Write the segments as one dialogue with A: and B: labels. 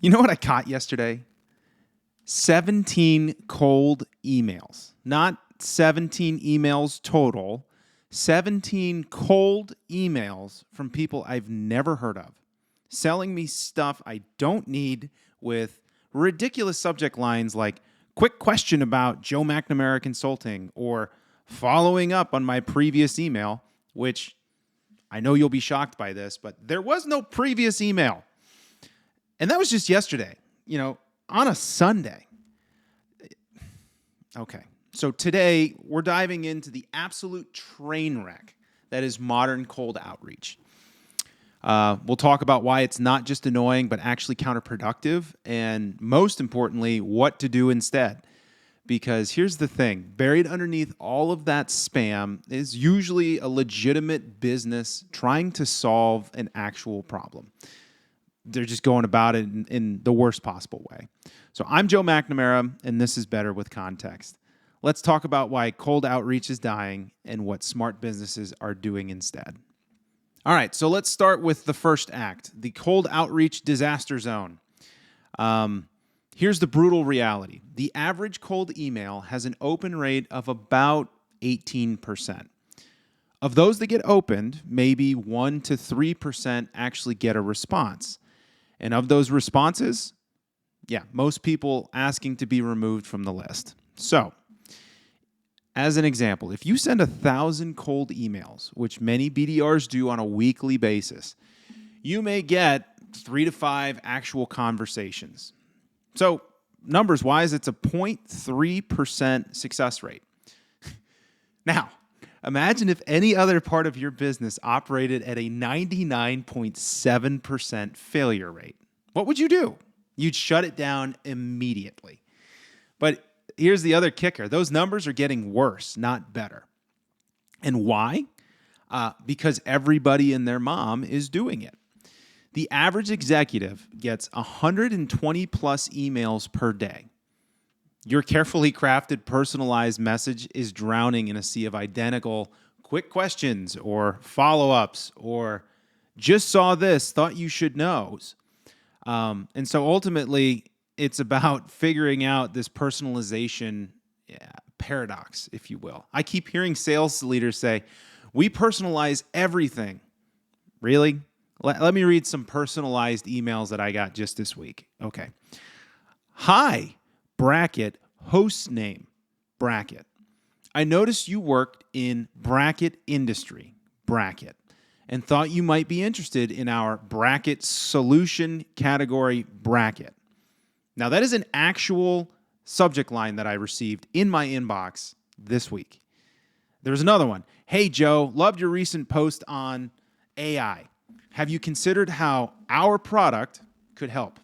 A: You know what I caught yesterday? 17 cold emails. Not 17 emails total. 17 cold emails from people I've never heard of, selling me stuff I don't need with ridiculous subject lines like, quick question about Joe McNamara Consulting, or following up on my previous email, which I know you'll be shocked by this, but there was no previous email. And that was just yesterday, on a Sunday. Okay, so today we're diving into the absolute train wreck that is modern cold outreach. We'll talk about why it's not just annoying, but actually counterproductive, and most importantly, what to do instead. Because here's the thing, buried underneath all of that spam is usually a legitimate business trying to solve an actual problem. They're just going about it in the worst possible way. So I'm Joe McNamara, and this is Better with Context. Let's talk about why cold outreach is dying and what smart businesses are doing instead. All right, so let's start with the first act, the cold outreach disaster zone. Here's the brutal reality. The average cold email has an open rate of about 18%. Of those that get opened, maybe 1 to 3% actually get a response. And of those responses, most people asking to be removed from the list. So, as an example, if you send 1,000 cold emails, which many BDRs do on a weekly basis, you may get 3 to 5 actual conversations. So, numbers-wise, it's a 0.3% success rate. Now, imagine if any other part of your business operated at a 99.7% failure rate. What would you do? You'd shut it down immediately. But here's the other kicker. Those numbers are getting worse, not better. And why? Because everybody and their mom is doing it. The average executive gets 120 plus emails per day. Your carefully crafted, personalized message is drowning in a sea of identical quick questions or follow-ups or just saw this, thought you should know. And so ultimately, it's about figuring out this personalization paradox, if you will. I keep hearing sales leaders say, we personalize everything. Really? Let me read some personalized emails that I got just this week. Okay. Hi, bracket, host name, bracket. I noticed you worked in bracket industry, bracket, and thought you might be interested in our bracket solution category, bracket. Now, that is an actual subject line that I received in my inbox this week. There's another one. Hey, Joe, loved your recent post on AI. Have you considered how our product could help?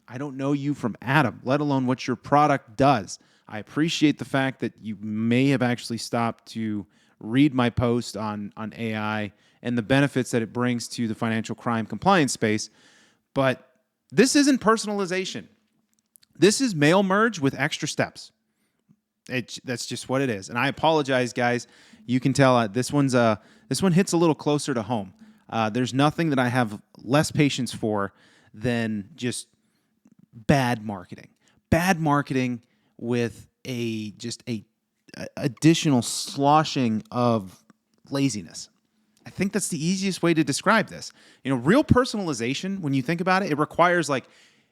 A: I don't know you from Adam, let alone what your product does. I appreciate the fact that you may have actually stopped to read my post on AI and the benefits that it brings to the financial crime compliance space, but this isn't personalization. This is mail merge with extra steps. That's just what it is. And I apologize, guys. You can tell this one hits a little closer to home. There's nothing that I have less patience for than just bad marketing. Bad marketing with a additional sloshing of laziness. I think that's the easiest way to describe this. Real personalization, when you think about it, it requires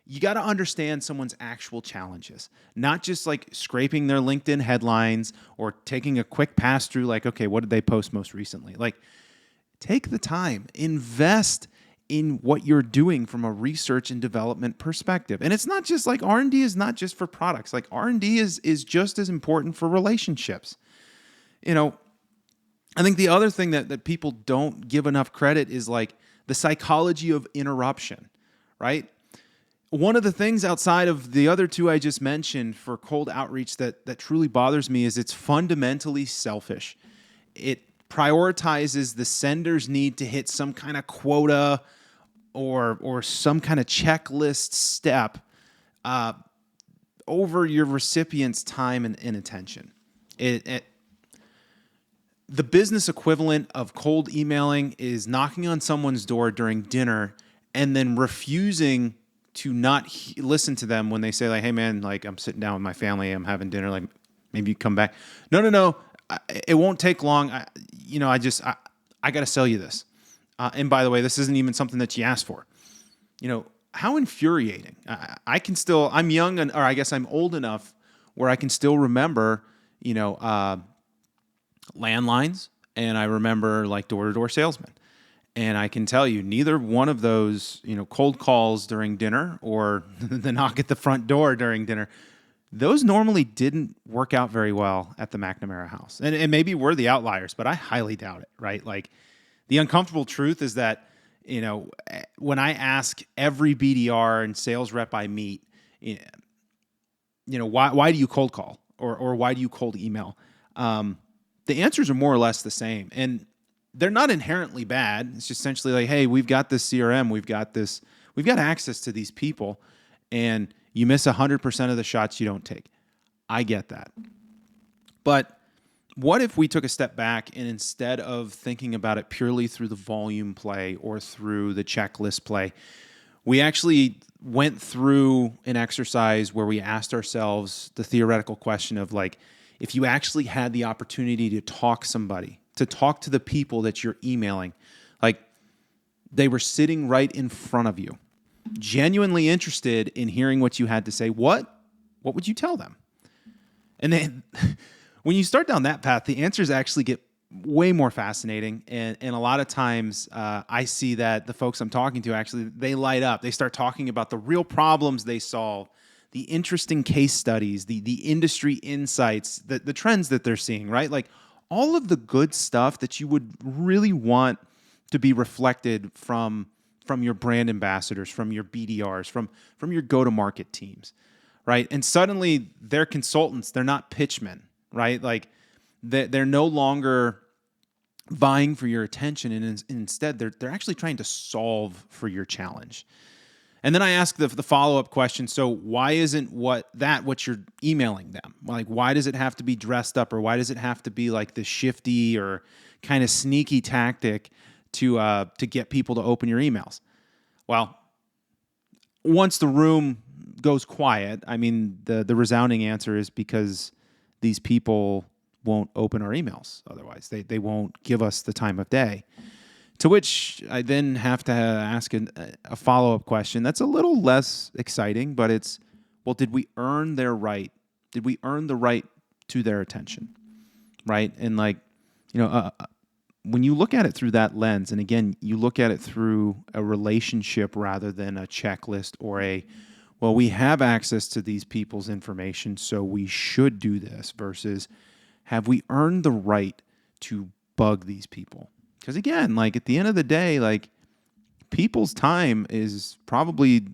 A: you got to understand someone's actual challenges, not just scraping their LinkedIn headlines or taking a quick pass through okay, what did they post most recently? Take the time, invest in what you're doing from a research and development perspective. And it's not just R&D is not just for products. R&D is just as important for relationships. I think the other thing that people don't give enough credit is the psychology of interruption, right? One of the things outside of the other two I just mentioned for cold outreach that truly bothers me is it's fundamentally selfish. It prioritizes the sender's need to hit some kind of quota or some kind of checklist step over your recipient's time and attention. The business equivalent of cold emailing is knocking on someone's door during dinner and then refusing not listen to them when they say like, "Hey man, like I'm sitting down with my family, I'm having dinner, like maybe you come back." No. It won't take long. I got to sell you this. And by the way, this isn't even something that you asked for. How infuriating. I'm young, or I guess I'm old enough where I can still remember, landlines, and I remember like door-to-door salesmen. And I can tell you, neither one of those, cold calls during dinner or the knock at the front door during dinner, those normally didn't work out very well at the McNamara house. And maybe we're the outliers, but I highly doubt it, right? Like the uncomfortable truth is that, when I ask every BDR and sales rep I meet, why do you cold call or why do you cold email? The answers are more or less the same. And they're not inherently bad. It's just essentially like, hey, we've got this CRM, we've got access to these people, and you miss 100% of the shots you don't take. I get that. But what if we took a step back and instead of thinking about it purely through the volume play or through the checklist play, we actually went through an exercise where we asked ourselves the theoretical question of like, if you actually had the opportunity to talk to the people that you're emailing, like they were sitting right in front of you, genuinely interested in hearing what you had to say, what would you tell them? And then when you start down that path, the answers actually get way more fascinating. And a lot of times I see that the folks I'm talking to, actually, they light up. They start talking about the real problems they solve, the interesting case studies, the industry insights, the trends that they're seeing, right? Like all of the good stuff that you would really want to be reflected from your brand ambassadors, from your BDRs, from your go-to-market teams, right? And suddenly they're consultants, they're not pitchmen, right? Like they're no longer vying for your attention, and instead they're actually trying to solve for your challenge. And then I ask the follow-up question, so why isn't what you're emailing them? Like, why does it have to be dressed up, or why does it have to be like this shifty or kind of sneaky tactic to get people to open your emails? Well, once the room goes quiet, I mean, the resounding answer is because these people won't open our emails otherwise. They won't give us the time of day. To which I then have to ask a follow-up question that's a little less exciting, but it's, well, did we earn their right? Did we earn the right to their attention, right? And like, when you look at it through that lens, and again, you look at it through a relationship rather than a checklist or well, we have access to these people's information, so we should do this, versus have we earned the right to bug these people? Because again, like at the end of the day, like people's time is probably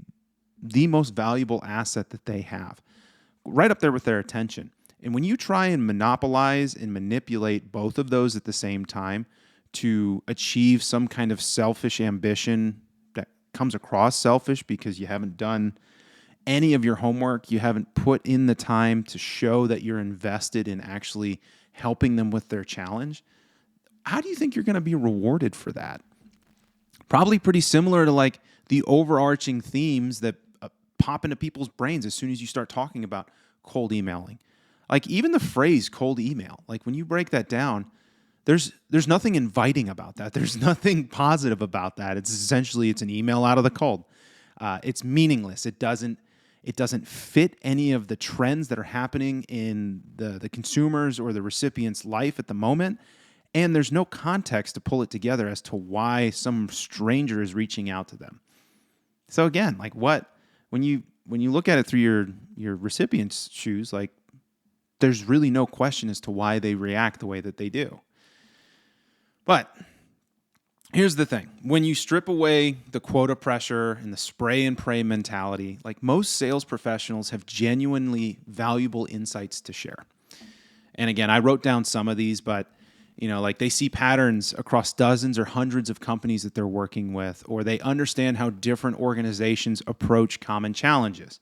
A: the most valuable asset that they have, right up there with their attention. And when you try and monopolize and manipulate both of those at the same time to achieve some kind of selfish ambition that comes across selfish because you haven't done any of your homework, you haven't put in the time to show that you're invested in actually helping them with their challenge, how do you think you're going to be rewarded for that? Probably pretty similar to like the overarching themes that pop into people's brains as soon as you start talking about cold emailing. Like even the phrase cold email, like when you break that down, there's nothing inviting about that. There's nothing positive about that. It's an email out of the cold. It's meaningless. It doesn't fit any of the trends that are happening in the consumer's or the recipient's life at the moment. And there's no context to pull it together as to why some stranger is reaching out to them. So again, like when you look at it through your recipient's shoes, like there's really no question as to why they react the way that they do. But here's the thing. When you strip away the quota pressure and the spray and pray mentality, like most sales professionals have genuinely valuable insights to share. And again, I wrote down some of these, but like they see patterns across dozens or hundreds of companies that they're working with, or they understand how different organizations approach common challenges.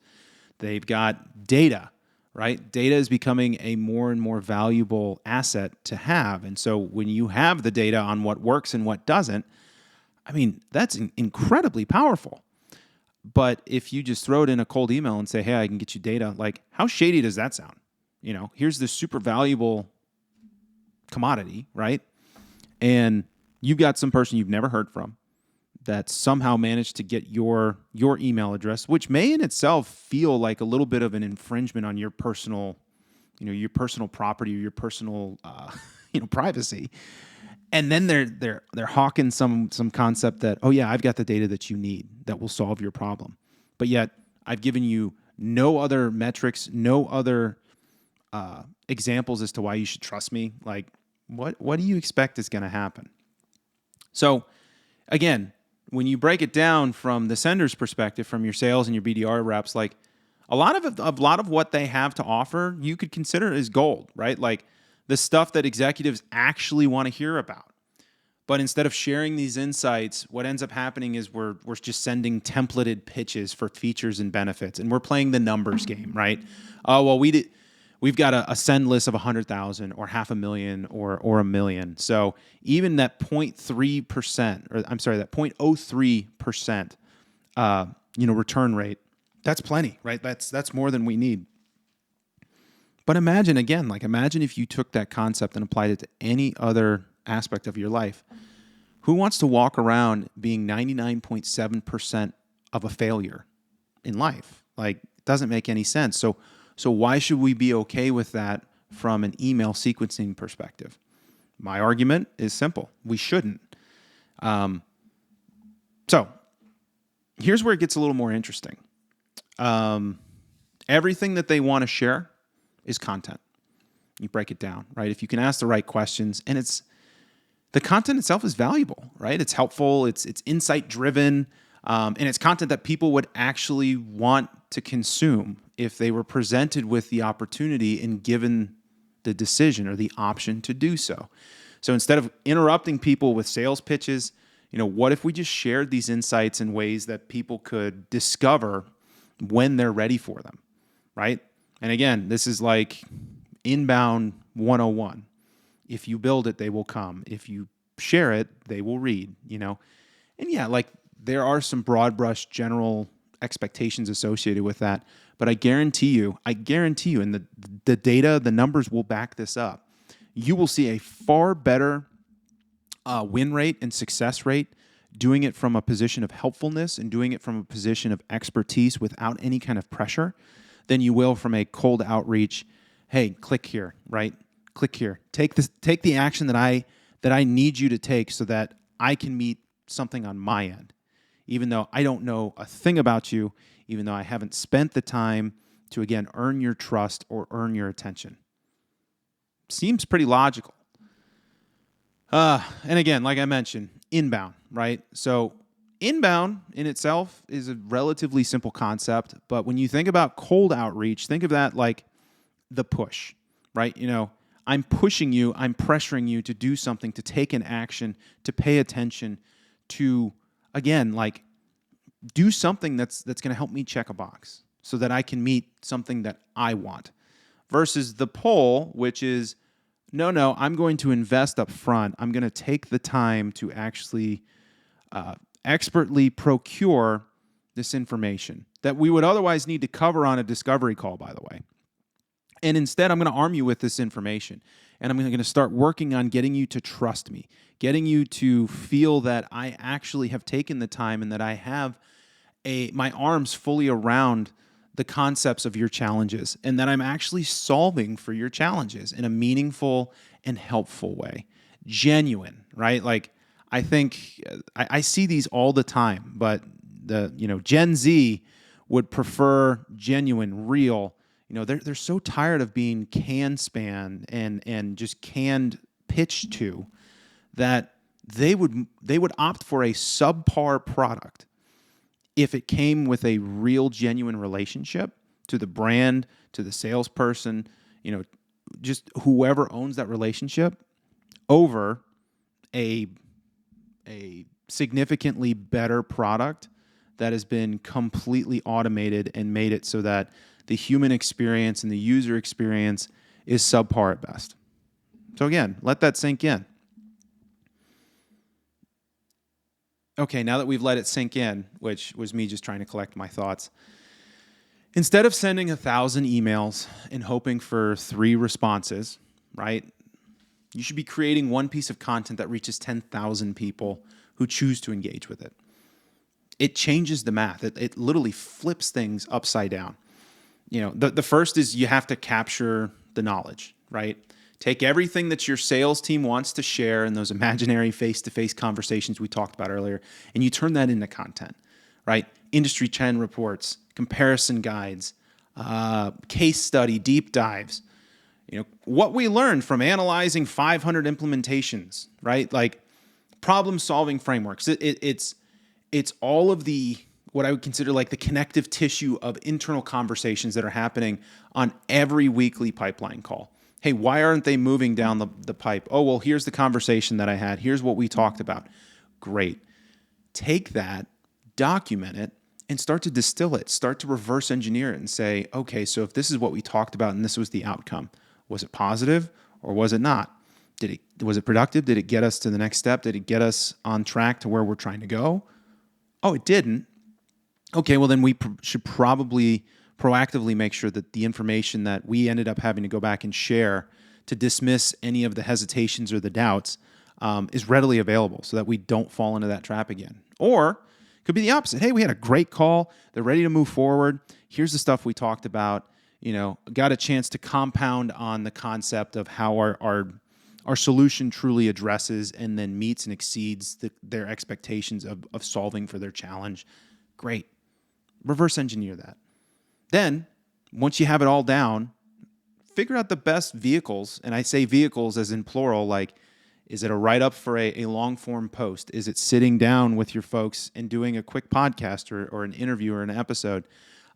A: They've got data, right? Data is becoming a more and more valuable asset to have. And so when you have the data on what works and what doesn't, I mean, that's incredibly powerful. But if you just throw it in a cold email and say, hey, I can get you data, like how shady does that sound? Here's this super valuable commodity, right? And you've got some person you've never heard from that somehow managed to get your email address, which may in itself feel like a little bit of an infringement on your personal, your personal property or your personal, privacy. And then they're hawking some concept that, oh yeah, I've got the data that you need that will solve your problem. But yet I've given you no other metrics, no other examples as to why you should trust me. Like, what do you expect is going to happen? So again, when you break it down from the sender's perspective, from your sales and your BDR reps, like a lot of what they have to offer, you could consider as gold, right? Like the stuff that executives actually want to hear about. But instead of sharing these insights, what ends up happening is we're just sending templated pitches for features and benefits, and we're playing the numbers game, right? Oh well, we've got a send list of 100,000 or 500,000 or $1 million. So even that 0.3%, or I'm sorry, that 0.03%, return rate, that's plenty, right? That's more than we need. But imagine if you took that concept and applied it to any other aspect of your life. Who wants to walk around being 99.7% of a failure in life? Like, it doesn't make any sense. So why should we be okay with that from an email sequencing perspective? My argument is simple. We shouldn't. So here's where it gets a little more interesting. Everything that they want to share is content. You break it down, right? If you can ask the right questions, and the content itself is valuable, right? It's helpful. It's insight driven, and it's content that people would actually want to consume if they were presented with the opportunity and given the decision or the option to do so. So instead of interrupting people with sales pitches, what if we just shared these insights in ways that people could discover when they're ready for them, right? And again, this is like inbound 101. If you build it, they will come. If you share it, they will read, And yeah, like there are some broad brush general expectations associated with that. But I guarantee you, and the data, the numbers will back this up. You will see a far better win rate and success rate doing it from a position of helpfulness and doing it from a position of expertise without any kind of pressure than you will from a cold outreach. Hey, click here, right? Click here. Take the action that I need you to take so that I can meet something on my end. Even though I don't know a thing about you, even though I haven't spent the time to, again, earn your trust or earn your attention. Seems pretty logical. And again, like I mentioned, inbound, right? So inbound in itself is a relatively simple concept, but when you think about cold outreach, think of that like the push, right? I'm pushing you, I'm pressuring you to do something, to take an action, to pay attention, to, again, like do something that's going to help me check a box so that I can meet something that I want. Versus the pull, which is, no, I'm going to invest up front. I'm going to take the time to actually expertly procure this information that we would otherwise need to cover on a discovery call, by the way. And instead, I'm going to arm you with this information. And I'm going to start working on getting you to trust me, getting you to feel that I actually have taken the time and that I have my arms fully around the concepts of your challenges and that I'm actually solving for your challenges in a meaningful and helpful way. Genuine, right? Like, I think I see these all the time, but Gen Z would prefer genuine, real. They're so tired of being can span and just canned pitched to that they would opt for a subpar product if it came with a real, genuine relationship to the brand, to the salesperson, just whoever owns that relationship, over a significantly better product that has been completely automated and made it so that the human experience and the user experience is subpar at best. So again, let that sink in. okay, now that we've let it sink in, which was me just trying to collect my thoughts, instead of sending 1,000 emails and hoping for 3 responses, right? You should be creating one piece of content that reaches 10,000 people who choose to engage with it. It changes the math. It literally flips things upside down. The first is you have to capture the knowledge, right? Take everything that your sales team wants to share in those imaginary face-to-face conversations we talked about earlier, and you turn that into content, right? Industry trend reports, comparison guides, case study, deep dives. What we learned from analyzing 500 implementations, right? Like problem-solving frameworks. It's all of the, what I would consider like the connective tissue of internal conversations that are happening on every weekly pipeline call. Hey, why aren't they moving down the pipe? Oh, well, here's the conversation that I had. Here's what we talked about. Great. Take that, document it, and start to distill it. Start to reverse engineer it and say, okay, so if this is what we talked about and this was the outcome, was it positive or was it not? Was it productive? Did it get us to the next step? Did it get us on track to where we're trying to go? Oh, it didn't. Okay, well, then we should probably proactively make sure that the information that we ended up having to go back and share to dismiss any of the hesitations or the doubts is readily available so that we don't fall into that trap again. Or it could be the opposite. Hey, we had a great call. They're ready to move forward. Here's the stuff we talked about. Got a chance to compound on the concept of how our solution truly addresses and then meets and exceeds their expectations of solving for their challenge. Great. Reverse engineer that. Then, once you have it all down, figure out the best vehicles. And I say vehicles as in plural, like, is it a write-up for a long-form post? Is it sitting down with your folks and doing a quick podcast or an interview or an episode?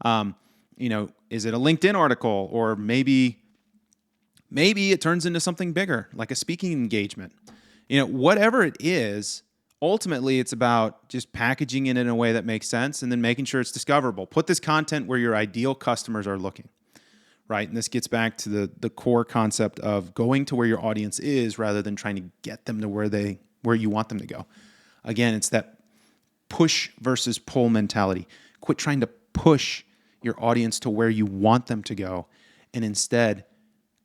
A: Is it a LinkedIn article? Or maybe it turns into something bigger, like a speaking engagement. Whatever it is, ultimately it's about just packaging it in a way that makes sense and then making sure it's discoverable. Put this content where your ideal customers are looking, right? And this gets back to the core concept of going to where your audience is rather than trying to get them to where you want them to go. Again, it's that push versus pull mentality. Quit trying to push your audience to where you want them to go and instead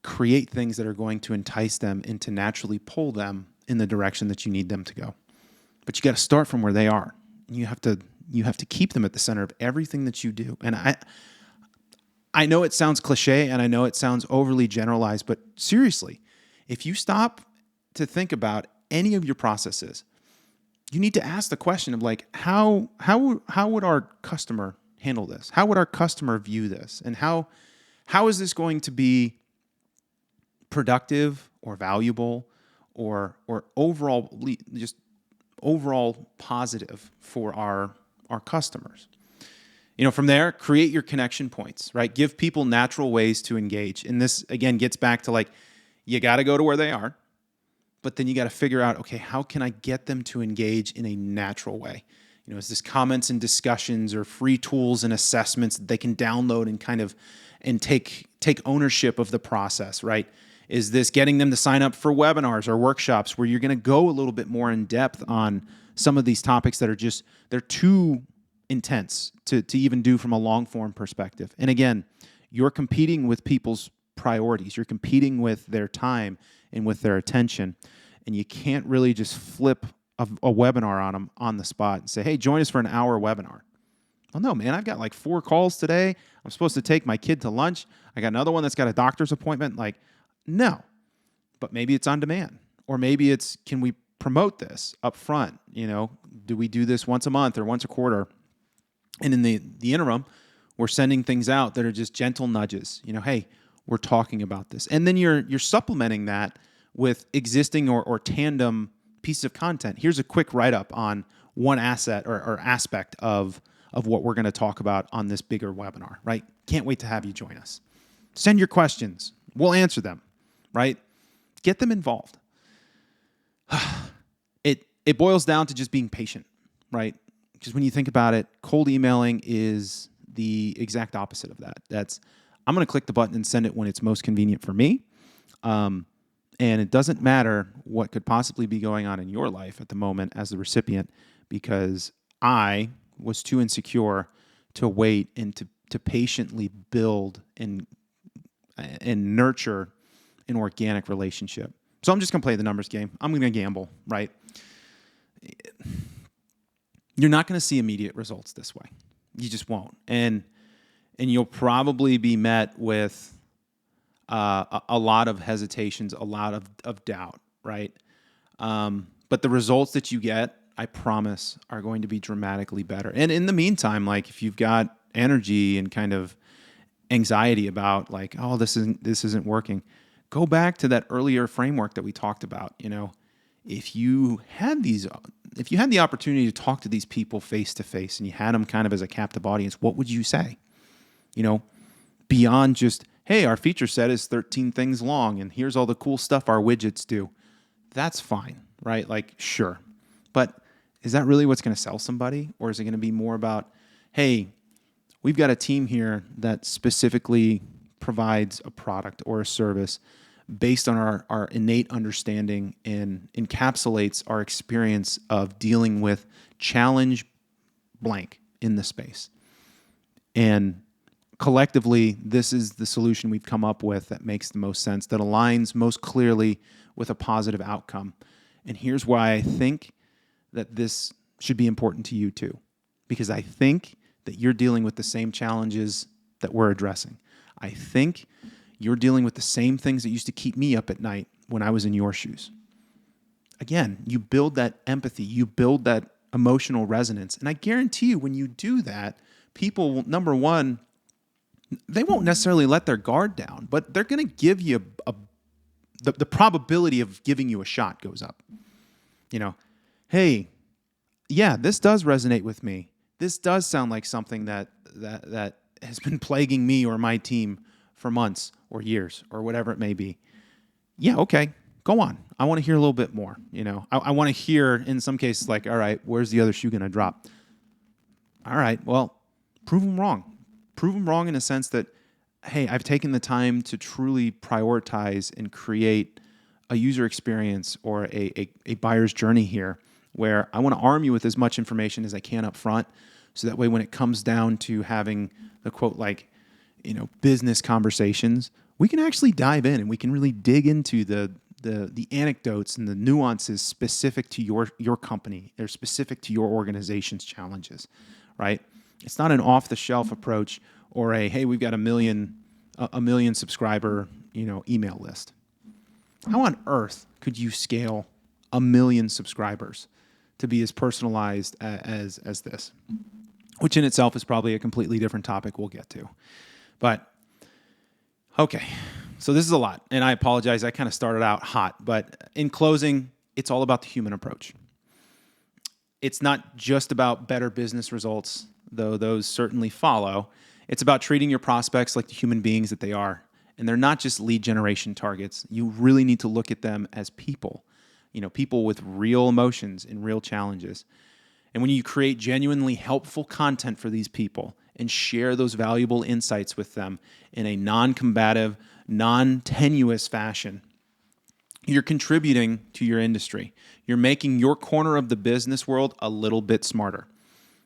A: create things that are going to entice them and to naturally pull them in the direction that you need them to go. But you got to start from where they are. You have to keep them at the center of everything that you do. And I know it sounds cliche and I know it sounds overly generalized, but seriously, if you stop to think about any of your processes, you need to ask the question of like, how would our customer handle this? How would our customer view this? And how is this going to be productive or valuable or overall just overall positive for our customers? From there, create your connection points, right? Give people natural ways to engage. And this, again, gets back to like, you got to go to where they are, but then you got to figure out, okay, how can I get them to engage in a natural way? Is this comments and discussions or free tools and assessments that they can download and take ownership of the process, right? Is this getting them to sign up for webinars or workshops where you're going to go a little bit more in depth on some of these topics that are they're too intense to even do from a long form perspective? And again, you're competing with people's priorities. You're competing with their time and with their attention. And you can't really just flip a webinar on them on the spot and say, hey, join us for an hour webinar. Well, no, man, I've got like 4 calls today. I'm supposed to take my kid to lunch. I got another one that's got a doctor's appointment. Like, no. But maybe it's on demand. Or maybe it's, can we promote this up front? Do we do this once a month or once a quarter? And in the interim, we're sending things out that are just gentle nudges. Hey, we're talking about this. And then you're supplementing that with existing or tandem pieces of content. Here's a quick write-up on one asset or aspect of what we're going to talk about on this bigger webinar, right? Can't wait to have you join us. Send your questions. We'll answer them, right? Get them involved. It boils down to just being patient, right? Because when you think about it, cold emailing is the exact opposite of that. I'm going to click the button and send it when it's most convenient for me. And it doesn't matter what could possibly be going on in your life at the moment as the recipient, because I was too insecure to wait and to patiently build and nurture an organic relationship. So I'm just going to play the numbers game. I'm going to gamble, right? You're not going to see immediate results this way. You just won't. And you'll probably be met with a lot of hesitations, a lot of doubt, right? But the results that you get, I promise, are going to be dramatically better. And in the meantime, like if you've got energy and kind of anxiety about like, oh, this isn't working, go back to that earlier framework that we talked about. If you had the opportunity to talk to these people face to face and you had them kind of as a captive audience, what would you say? Beyond just, hey, our feature set is 13 things long and here's all the cool stuff our widgets do. That's fine, right? Like, sure. But is that really what's going to sell somebody? Or is it going to be more about, hey, we've got a team here that specifically provides a product or a service based on our innate understanding and encapsulates our experience of dealing with challenge blank in the space. And collectively, this is the solution we've come up with that makes the most sense, that aligns most clearly with a positive outcome. And here's why I think that this should be important to you too, because I think that you're dealing with the same challenges that we're addressing. I think you're dealing with the same things that used to keep me up at night when I was in your shoes. Again, you build that empathy, you build that emotional resonance. And I guarantee you when you do that, people, number one, they won't necessarily let their guard down, but they're going to give you the probability of giving you a shot goes up. Hey, yeah, this does resonate with me. This does sound like something that has been plaguing me or my team for months or years or whatever it may be. Yeah, okay, go on. I want to hear a little bit more. I want to hear in some cases like, all right, where's the other shoe going to drop? All right, well, prove them wrong. Prove them wrong in a sense that, hey, I've taken the time to truly prioritize and create a user experience or a buyer's journey here where I want to arm you with as much information as I can up front so that way when it comes down to having the quote business conversations, we can actually dive in and we can really dig into the anecdotes and the nuances specific to your company. They're specific to your organization's challenges, right? It's not an off-the-shelf approach or hey, we've got a million subscriber, email list. How on earth could you scale 1 million subscribers to be as personalized as this? Which in itself is probably a completely different topic we'll get to. But, okay, so this is a lot. And I apologize, I kind of started out hot. But in closing, it's all about the human approach. It's not just about better business results, though those certainly follow. It's about treating your prospects like the human beings that they are. And they're not just lead generation targets. You really need to look at them as people, people with real emotions and real challenges. And when you create genuinely helpful content for these people and share those valuable insights with them in a non-combative, non-tenuous fashion, you're contributing to your industry. You're making your corner of the business world a little bit smarter.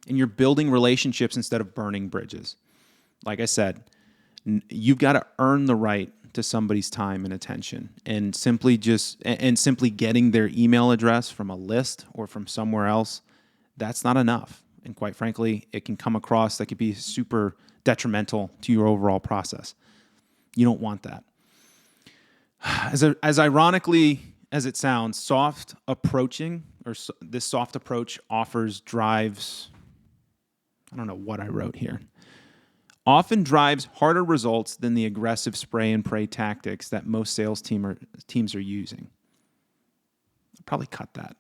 A: And you're building relationships instead of burning bridges. Like I said, you've got to earn the right to somebody's time and attention. And simply getting their email address from a list or from somewhere else, that's not enough. And quite frankly, it can come across that could be super detrimental to your overall process. You don't want that. As ironically as it sounds, soft approaching, or this soft approach drives, I don't know what I wrote here, often drives harder results than the aggressive spray and pray tactics that most sales teams are using. I'll probably cut that.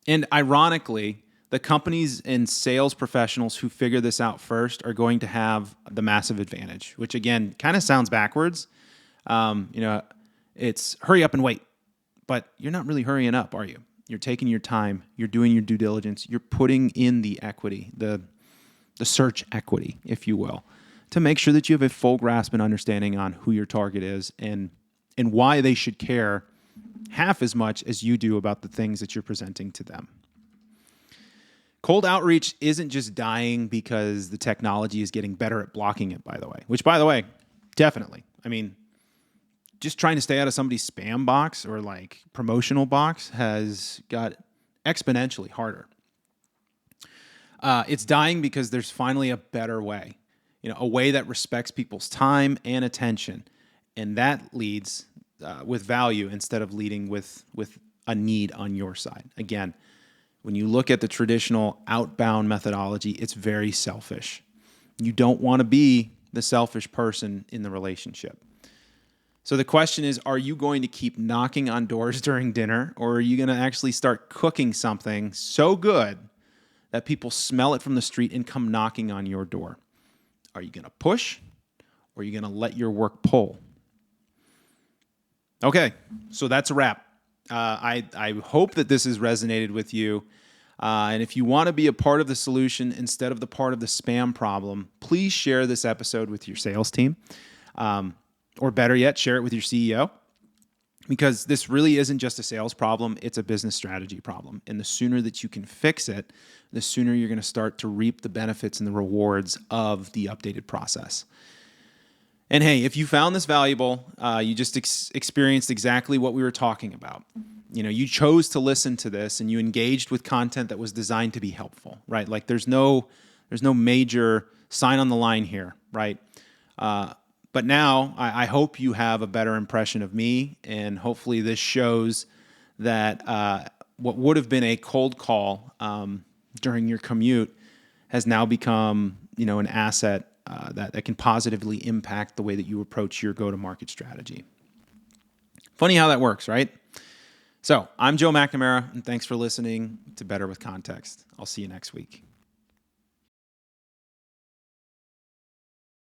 A: And ironically, the companies and sales professionals who figure this out first are going to have the massive advantage, which again, kind of sounds backwards. It's hurry up and wait, but you're not really hurrying up, are you? You're taking your time. You're doing your due diligence. You're putting in the equity, the search equity, if you will, to make sure that you have a full grasp and understanding on who your target is and why they should care half as much as you do about the things that you're presenting to them. Cold outreach isn't just dying because the technology is getting better at blocking it, by the way, which, by the way, definitely. I mean, just trying to stay out of somebody's spam box or like promotional box has got exponentially harder. It's dying because there's finally a better way, a way that respects people's time and attention. And that leads with value instead of leading with a need on your side. Again, when you look at the traditional outbound methodology, it's very selfish. You don't want to be the selfish person in the relationship. So the question is, are you going to keep knocking on doors during dinner, or are you going to actually start cooking something so good that people smell it from the street and come knocking on your door? Are you going to push, or are you going to let your work pull? Okay, so that's a wrap. I hope that this has resonated with you. And if you want to be a part of the solution instead of the part of the spam problem, please share this episode with your sales team. Or better yet, share it with your CEO. Because this really isn't just a sales problem, it's a business strategy problem. And the sooner that you can fix it, the sooner you're going to start to reap the benefits and the rewards of the updated process. And hey, if you found this valuable, you just experienced exactly what we were talking about. You chose to listen to this and you engaged with content that was designed to be helpful, right? Like there's no major sign on the line here, right? But now I hope you have a better impression of me, and hopefully this shows that what would have been a cold call during your commute has now become, an asset that can positively impact the way that you approach your go-to-market strategy. Funny how that works, right? So I'm Joe McNamara, and thanks for listening to Better with Context. I'll see you next week.